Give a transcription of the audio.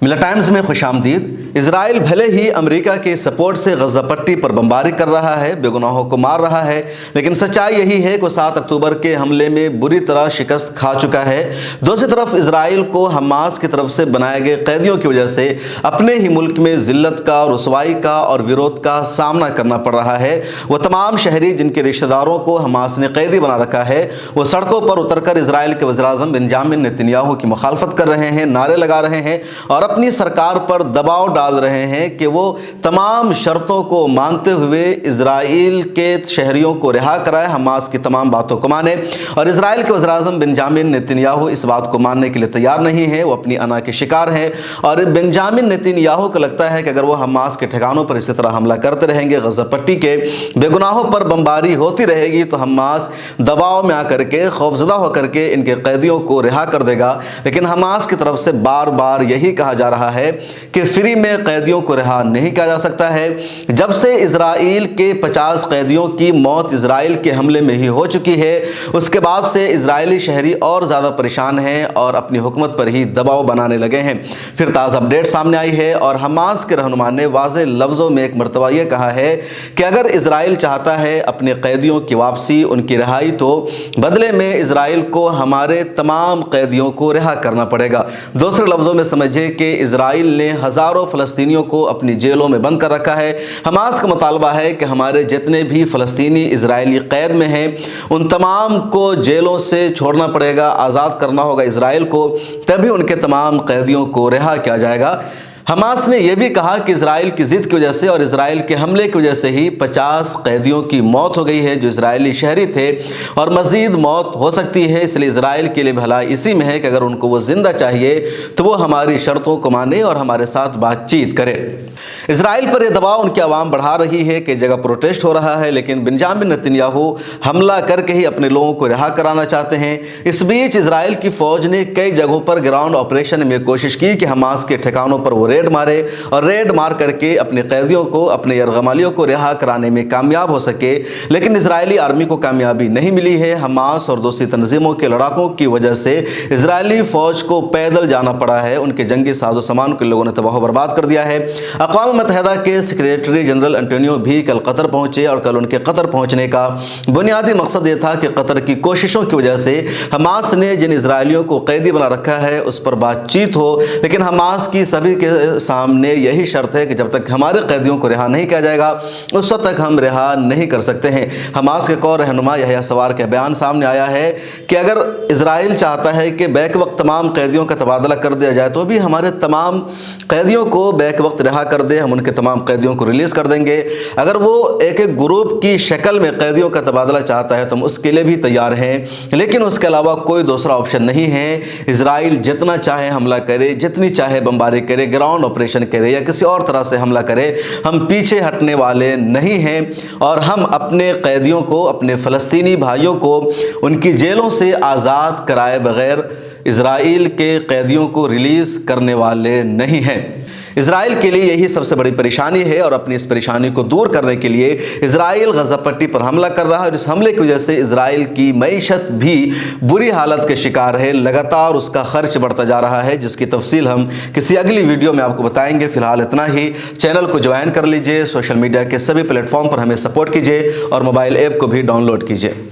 मिला टाइम्स में खुश आमदीद। इसराइल भले ही अमेरिका के सपोर्ट से गजा पट्टी पर बमबारी कर रहा है, बेगुनाहों को मार रहा है, लेकिन सच्चाई यही है कि 7 अक्टूबर के हमले में बुरी तरह शिकस्त खा चुका है। दूसरी तरफ इसराइल को हमास की तरफ से बनाए गए कैदियों की वजह से अपने ही मुल्क में जिल्लत का, रुसवाई का और विरोध का सामना करना पड़ रहा है। वो तमाम शहरी जिनके रिश्तेदारों को हमास ने कैदी बना रखा है, वो सड़कों पर उतरकर इसराइल के वज़ीर-ए-आज़म बेंजामिन नेतन्याहू की मुखालफत कर रहे हैं, नारे लगा रहे हैं और अपनी सरकार पर दबाव डाल रहे हैं कि वो तमाम शर्तों को मानते हुए इजराइल के शहरियों को रिहा कराए, हमास की तमाम बातों को माने। और इजराइल के वज़ीर-ए-आज़म बेंजामिन नेतन्याहू इस बात को मानने के लिए तैयार नहीं है, वो अपनी अना के शिकार हैं। और बेंजामिन नेतन्याहू को लगता है कि अगर वो हमास के ठिकानों पर इसी तरह हमला करते रहेंगे, गजा पट्टी के बेगुनाहों पर बमबारी होती रहेगी, तो हमास दबाव में आकर के, खौफजदा होकर के इनके कैदियों को रिहा कर देगा। लेकिन हमास की तरफ से बार बार यही कहा जा रहा है कि फ्री में कैदियों को रिहा नहीं किया जा सकता है। जब से इजराइल के 50 कैदियों की मौत इजराइल के हमले में ही हो चुकी है, उसके बाद से इजरायली शहरी और ज़्यादा परेशान हैं और अपनी हुकूमत पर ही दबाव बनाने लगे हैं। फिर ताज़ा अपडेट सामने आई है और हमास के रहनुमा ने वाज़ेह लफ्ज़ों में एक मरतबा यह कहा है कि अगर इजराइल चाहता है अपने कैदियों की वापसी, उनकी रिहाई, तो बदले में इजराइल को हमारे तमाम कैदियों को रिहा करना पड़ेगा। दूसरे लफ्ज़ों में समझे कि इजराइल ने हज़ारों फ़लस्तीनियों को अपनी जेलों में बंद कर रखा है। हमास का मुतालबा है कि हमारे जितने भी फ़लस्तीनी इजरायली कैद में हैं, उन तमाम को जेलों से छोड़ना पड़ेगा, आज़ाद करना होगा इजराइल को, तभी उनके तमाम कैदियों को रिहा किया जाएगा। हमास ने यह भी कहा कि इजराइल की ज़िद की वजह से और इजराइल के हमले की वजह से ही 50 कैदियों की मौत हो गई है जो इजरायली शहरी थे, और मज़ीद मौत हो सकती है। इसलिए इजराइल के लिए भलाई इसी में है कि अगर उनको वो ज़िंदा चाहिए तो वो हमारी शर्तों को माने और हमारे साथ बातचीत करे। इजराइल पर यह दबाव उनकी आवाम बढ़ा रही है कि जगह प्रोटेस्ट हो रहा है, लेकिन बेंजामिन नेतन्याहू हमला करके ही अपने लोगों को रिहा कराना चाहते हैं। इस बीच इजराइल की फ़ौज ने कई जगहों पर ग्राउंड ऑपरेशन में कोशिश की कि हमास के ठिकानों पर वो रेड मारे और रेड मार करके अपने कैदियों को, अपने यरगमालियों को रिहा कराने में कामयाब हो सके, लेकिन इजरायली आर्मी को कामयाबी नहीं मिली है। हमास और दूसरी तंजीमों के लड़ाकों की वजह से इजरायली फ़ौज को पैदल जाना पड़ा है, उनके जंगी साजो सामान को लोगों ने तबाह बर्बाद कर दिया है। अक़वाम मुत्तहिदा के सेक्रेटरी जनरल एंटोनियो भी कल कतर पहुंचे और कल उनके कतर पहुंचने का बुनियादी मकसद ये था कि कतर की कोशिशों की वजह से हमास ने जिन इजरायलियों को कैदी बना रखा है उस पर बातचीत हो। लेकिन हमास की सभी के सामने यही शर्त है कि जब तक हमारे कैदियों को रिहा नहीं किया जाएगा उस वक्त तक हम रिहा नहीं कर सकते हैं। हमास के एक रहनुमा यहया सवार का बयान सामने आया है कि अगर इजराइल चाहता है कि बैक वक्त तमाम कैदियों का तबादला कर दिया जाए तो भी हमारे तमाम कैदियों को बैक वक्त रिहा कर दे, हम उनके तमाम कैदियों को रिलीज़ कर देंगे। अगर वो एक एक ग्रुप की शक्ल में कैदियों का तबादला चाहता है तो हम उसके लिए भी तैयार हैं, लेकिन उसके अलावा कोई दूसरा ऑप्शन नहीं है। इजराइल जितना चाहे हमला करे, जितनी चाहे बमबारी करे, ग्राउंड ऑपरेशन करे या किसी और तरह से हमला करे, हम पीछे हटने वाले नहीं हैं और हम अपने कैदियों को, अपने फ़लस्तीनी भाइयों को उनकी जेलों से आज़ाद कराए बगैर इजराइल के कैदियों को रिलीज़ करने वाले नहीं हैं। इजराइल के लिए यही सबसे बड़ी परेशानी है और अपनी इस परेशानी को दूर करने के लिए इजराइल गजा पट्टी पर हमला कर रहा है और इस हमले की वजह से इजराइल की मईशत भी बुरी हालत के शिकार है। लगातार उसका खर्च बढ़ता जा रहा है, जिसकी तफसील हम किसी अगली वीडियो में आपको बताएंगे। फिलहाल इतना ही। चैनल को ज्वाइन कर लीजिए, सोशल मीडिया के सभी प्लेटफॉर्म पर हमें सपोर्ट कीजिए और मोबाइल ऐप को भी डाउनलोड कीजिए।